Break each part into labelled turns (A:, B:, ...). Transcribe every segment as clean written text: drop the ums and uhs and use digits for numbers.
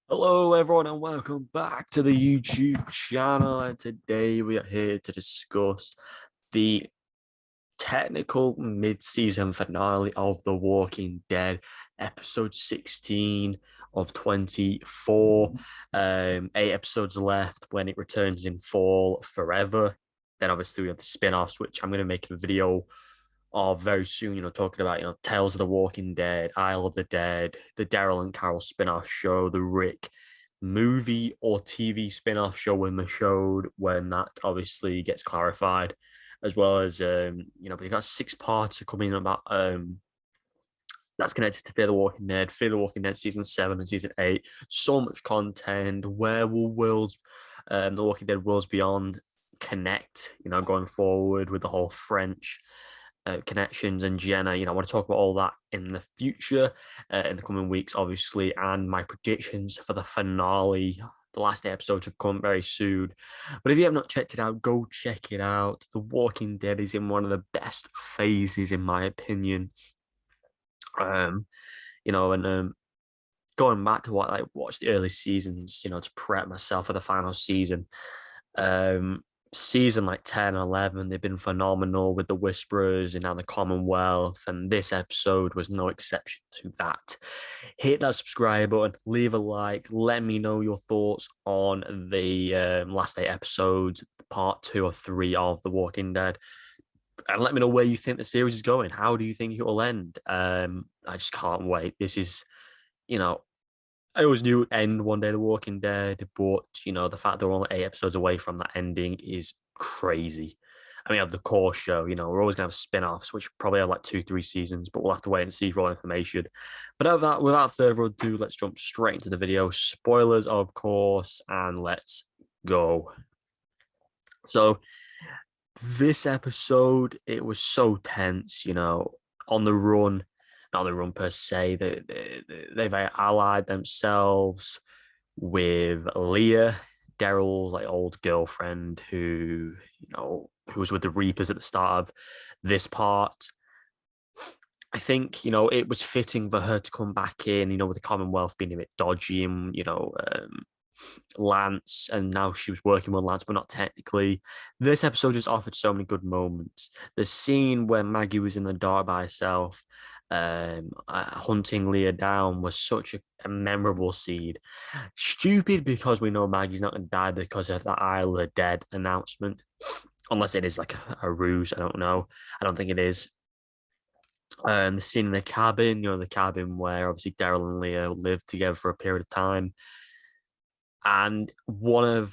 A: Hello, everyone, and welcome back to the YouTube channel. And today we are here to discuss the technical mid-season finale of The Walking Dead, episode 16 of 24. 8 episodes left when it returns in fall forever. Then obviously we have the spin-offs, which I'm going to make a video of very soon, talking about, Tales of the Walking Dead, Isle of the Dead, the Daryl and Carol spin-off show, the Rick movie or TV spin-off show when the showed when that obviously gets clarified, as well as we got 6 parts coming about that's connected to Fear the Walking Dead season 7 and season 8. So much content. Where will worlds the Walking Dead Worlds Beyond connect, going forward with the whole French connections and Jenna. I want to talk about all that in the future, in the coming weeks, obviously, and my predictions for the finale. The last episodes have come very soon. But if you have not checked it out, go check it out. The Walking Dead is in one of the best phases, in my opinion. Um, and going back to what I watched the early seasons, to prep myself for the final season. Season like 10 and 11, they've been phenomenal with the Whisperers and now the Commonwealth, and this episode was no exception to that. Hit that subscribe button, leave a like, let me know your thoughts on the last 8 episodes, part 2 or 3 of The Walking Dead, and let me know where you think the series is going. How do you think it will end? I just can't wait. This is, you know, I always knew it would end one day, The Walking Dead, but the fact they're only 8 episodes away from that ending is crazy. I mean, of the core show, we're always gonna have spin-offs, which probably have like 2, 3 seasons, but we'll have to wait and see for all information. But of that, without further ado, let's jump straight into the video. Spoilers, of course, and let's go. So this episode, it was so tense, on the run, not the run per se. They've allied themselves with Leah, Daryl's like old girlfriend, who was with the Reapers at the start of this part. I think, it was fitting for her to come back in, with the Commonwealth being a bit dodgy and, Lance, and now she was working with Lance, but not technically. This episode just offered so many good moments. The scene where Maggie was in the dark by herself, hunting Leah down, was such a memorable scene. Stupid because we know Maggie's not going to die because of the Isle of the Dead announcement, unless it is like a ruse. I don't know. I don't think it is. The scene in the cabin, the cabin where obviously Daryl and Leah lived together for a period of time. And Daryl's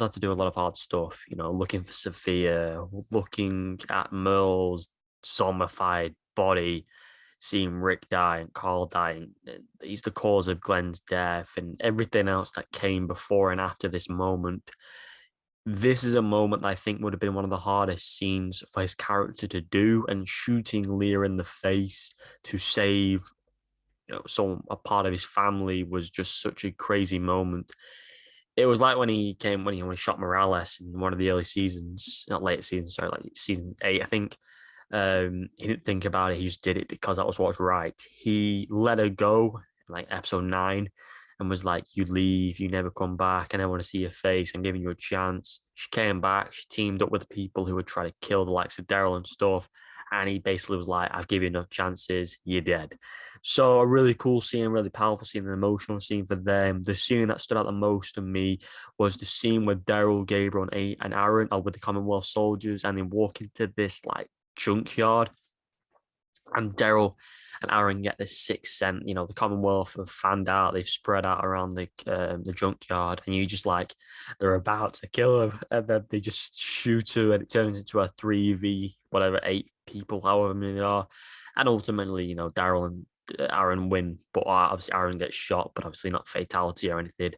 A: had to do a lot of hard stuff, looking for Sophia, looking at Merle's zombified body, seeing Rick die and Carl dying. He's the cause of Glenn's death and everything else that came before and after this moment. This is a moment that I think would have been one of the hardest scenes for his character to do, and shooting Leah in the face to save so a part of his family was just such a crazy moment. It was like when he shot Morales in one of the early seasons, not late seasons, sorry, like season 8, I think. He didn't think about it; he just did it because that was what's right. He let her go, like episode 9, and was like, "You leave, you never come back, and I want to see your face. I'm giving you a chance." She came back. She teamed up with the people who would try to kill the likes of Daryl and stuff, and he basically was like, "I've given you enough chances. You're dead." So a really cool scene, really powerful scene, an emotional scene for them. The scene that stood out the most to me was the scene with Daryl, Gabriel, and Aaron are with the Commonwealth soldiers, and they walk into this like junkyard, and Daryl and Aaron get this sixth sense. The Commonwealth have fanned out, they've spread out around the junkyard, and you just like they're about to kill him, and then they just shoot her, and it turns into a 3v whatever 8 people, however many there are, and ultimately, Daryl and Aaron win, but obviously Aaron gets shot, but obviously not fatality or anything.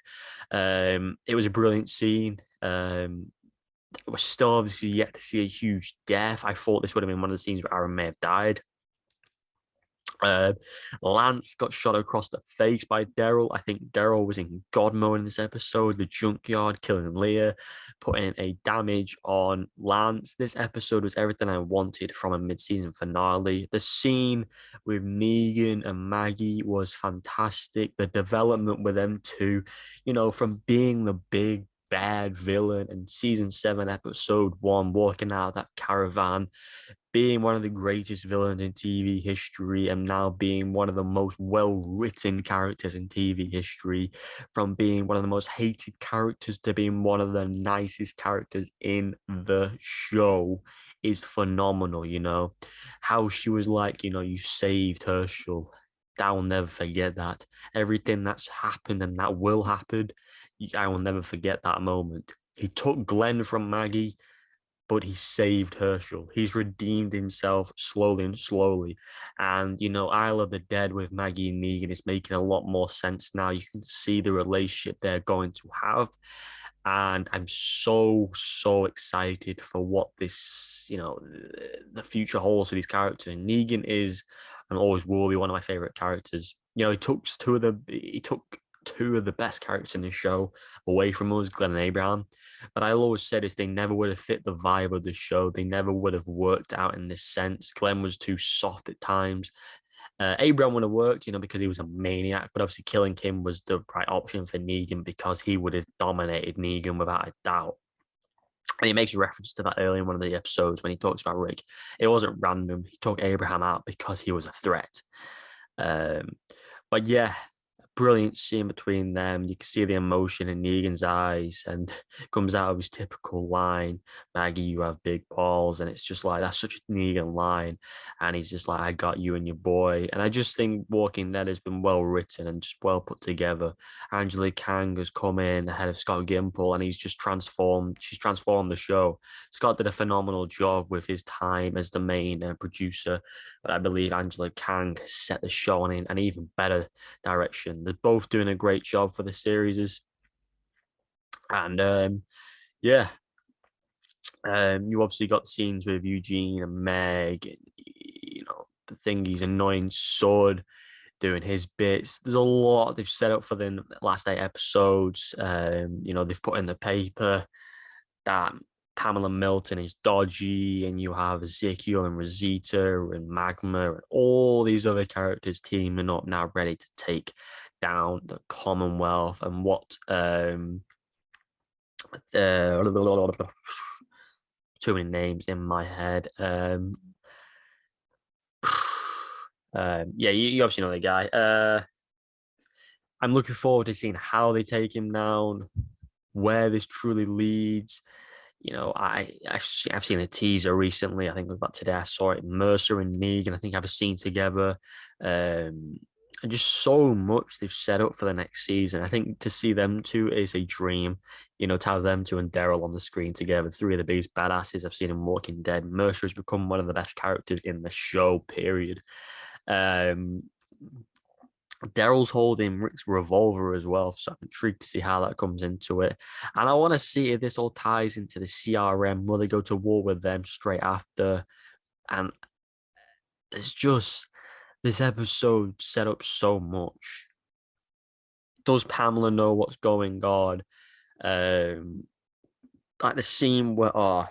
A: It was a brilliant scene. We're still obviously yet to see a huge death. I thought this would have been one of the scenes where Aaron may have died. Uh, Lance got shot across the face by Daryl. I think Daryl was in God mode in this episode. The junkyard killing Leah, putting a damage on Lance. This episode was everything I wanted from a mid-season finale. The scene with Negan and Maggie was fantastic. The development with them two, from being the big bad villain in season 7, episode 1, walking out of that caravan, being one of the greatest villains in TV history, and now being one of the most well-written characters in TV history, from being one of the most hated characters to being one of the nicest characters in the show, is phenomenal. How she was like, you saved Herschel. I will never forget that. Everything that's happened and that will happen, I will never forget that moment. He took Glenn from Maggie, but he saved Herschel. He's redeemed himself slowly and slowly. And, Isle of the Dead with Maggie and Negan is making a lot more sense now. You can see the relationship they're going to have. And I'm so, so excited for what this, the future holds for these characters. And Negan is and always will be one of my favorite characters. He took two of the best characters in the show away from us, Glenn and Abraham. But I always said is they never would have fit the vibe of the show. They never would have worked out in this sense. Glenn was too soft at times. Abraham would have worked, because he was a maniac, but obviously killing him was the right option for Negan because he would have dominated Negan without a doubt. And he makes a reference to that early in one of the episodes when he talks about Rick. It wasn't random. He took Abraham out because he was a threat. But yeah, brilliant scene between them. You can see the emotion in Negan's eyes, and it comes out of his typical line, Maggie, you have big balls. And it's just like, that's such a Negan line. And he's just like, I got you and your boy. And I just think Walking Dead has been well written and just well put together. Angela Kang has come in ahead of Scott Gimple, and he's just transformed. She's transformed the show. Scott did a phenomenal job with his time as the main producer, but I believe Angela Kang set the show in an even better direction. They're both doing a great job for the series. And yeah, you obviously got scenes with Eugene and Meg, and, the thing, he's annoying sword doing his bits. There's a lot they've set up for the last 8 episodes. They've put in the paper that Pamela Milton is dodgy, and you have Ezekiel and Rosita and Magma and all these other characters teaming up now, ready to take down the Commonwealth. And what too many names in my head. Yeah, you obviously know the guy. I'm looking forward to seeing how they take him down, where this truly leads. I've seen a teaser recently. I think it was about today. I saw it. Mercer and Negan, I think, have a scene together. And just so much they've set up for the next season. I think to see them two is a dream. To have them two and Daryl on the screen together, three of the biggest badasses I've seen in Walking Dead. Mercer has become one of the best characters in the show, period. Um, Daryl's holding Rick's revolver as well, so I'm intrigued to see how that comes into it. And I want to see if this all ties into the CRM. Will they go to war with them straight after? And it's just, this episode set up so much. Does Pamela know what's going on? Like the scene where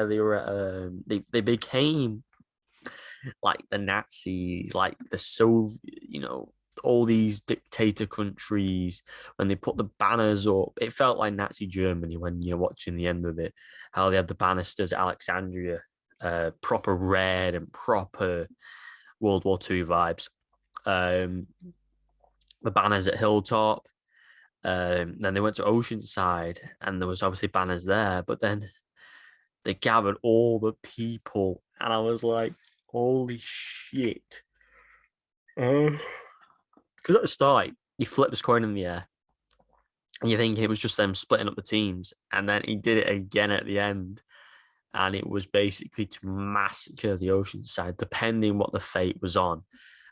A: they were they became like the Nazis, like the Soviet, all these dictator countries, when they put the banners up, it felt like Nazi Germany when you're watching the end of it, how they had the banisters at Alexandria, proper red and proper World War II vibes. The banners at Hilltop. Then they went to Oceanside, and there was obviously banners there, but then they gathered all the people, and I was like, holy shit. Because at the start, he flipped his coin in the air, and you think it was just them splitting up the teams, and then he did it again at the end, and it was basically to massacre the Oceanside, depending what the fate was on.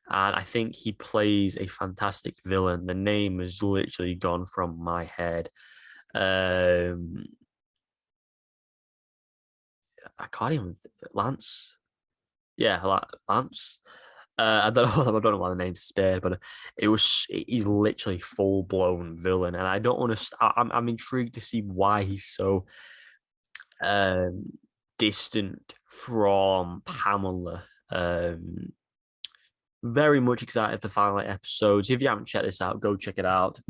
A: And I think he plays a fantastic villain. The name has literally gone from my head. I can't even Lance. Yeah, like Lance. I don't know. I don't know why the name's spared, but he's literally full blown villain, and I don't understand. I'm intrigued to see why he's so um distant from Pamela. Very much excited for final episodes. If you haven't checked this out, go check it out.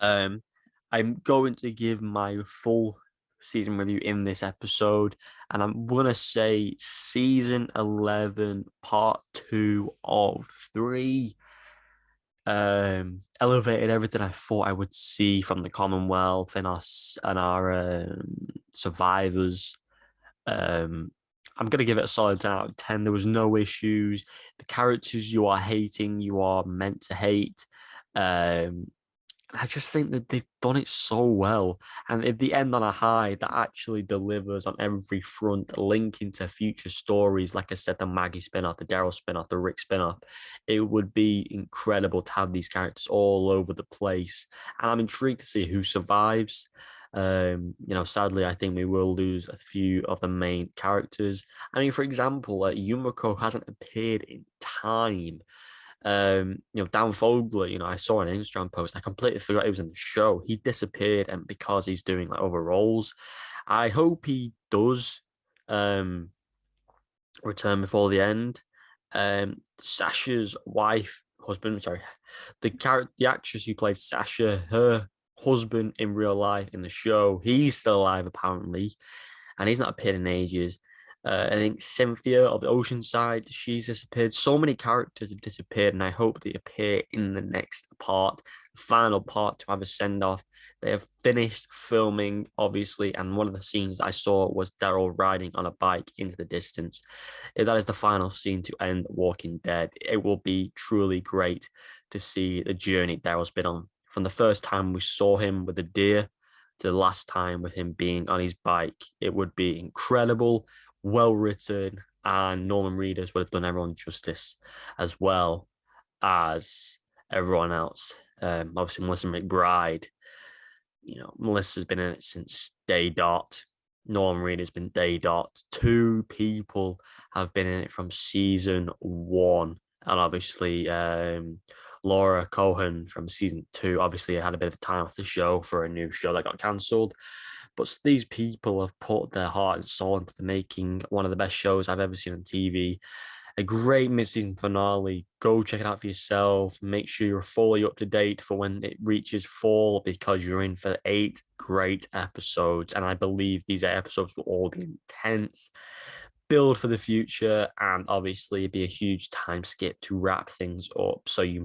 A: Um, I'm going to give my full season review in this episode, and I'm gonna say season 11, part 2 of 3. Elevated everything I thought I would see from the Commonwealth and our survivors. Um, I'm gonna give it a solid 10 out of 10. There was no issues. The characters you are hating, you are meant to hate. Um, I just think that they've done it so well. And if they end on a high that actually delivers on every front, linking to future stories, like I said, the Maggie spin-off, the Daryl spin-off, the Rick spin-off, it would be incredible to have these characters all over the place. And I'm intrigued to see who survives. Sadly, I think we will lose a few of the main characters. I mean, for example, Yumiko hasn't appeared in time. Dan Fogler, I saw an Instagram post. I completely forgot he was in the show. He disappeared, and because he's doing like other roles, I hope he does um return before the end. Sasha's wife, husband, sorry, the actress who played Sasha, her husband in real life in the show, he's still alive apparently, and he's not appeared in ages. I think Cynthia of the Oceanside, she's disappeared. So many characters have disappeared, and I hope they appear in the next part, the final part, to have a send off. They have finished filming, obviously, and one of the scenes I saw was Daryl riding on a bike into the distance. If that is the final scene to end Walking Dead, it will be truly great to see the journey Daryl's been on. From the first time we saw him with the deer to the last time with him being on his bike, it would be incredible, well written, and Norman Reedus would have done everyone justice as well as everyone else. Obviously, Melissa McBride, Melissa's been in it since day dot. Norman Reed has been day dot. Two people have been in it from season 1, and obviously Laura Cohen from season 2. Obviously, I had a bit of time off the show for a new show that got cancelled. But these people have put their heart and soul into the making one of the best shows I've ever seen on TV. A great mid-season finale. Go check it out for yourself. Make sure you're fully up to date for when it reaches fall, because you're in for 8 great episodes. And I believe these 8 episodes will all be intense, build for the future, and obviously be a huge time skip to wrap things up. So you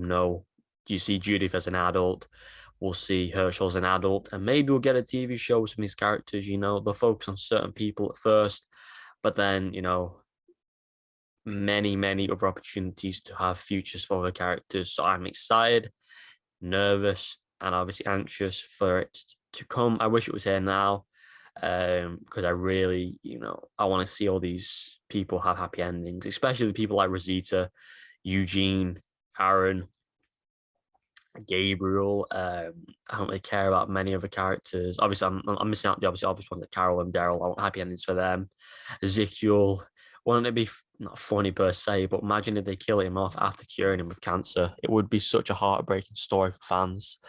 A: see Judith as an adult. We'll see Herschel as an adult, and maybe we'll get a TV show with some of these characters. They'll focus on certain people at first, but then, many, many other opportunities to have futures for the characters. So I'm excited, nervous, and obviously anxious for it to come. I wish it was here now, because I really, I want to see all these people have happy endings, especially the people like Rosita, Eugene, Aaron, Gabriel. I don't really care about many other characters. Obviously, I'm missing out the obvious ones like Carol and Daryl. I want happy endings for them. Ezekiel, wouldn't it be not funny per se, but imagine if they kill him off after curing him with cancer. It would be such a heartbreaking story for fans.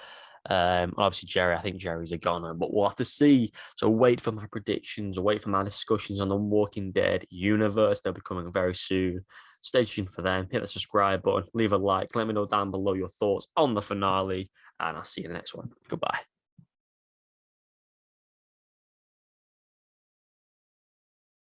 A: Obviously Jerry, I think Jerry's a goner, but we'll have to see. So wait for my predictions, wait for my discussions on the Walking Dead universe. They'll be coming very soon. Stay tuned for them. Hit the subscribe button, leave a like, let me know down below your thoughts on the finale, and I'll see you in the next one. Goodbye.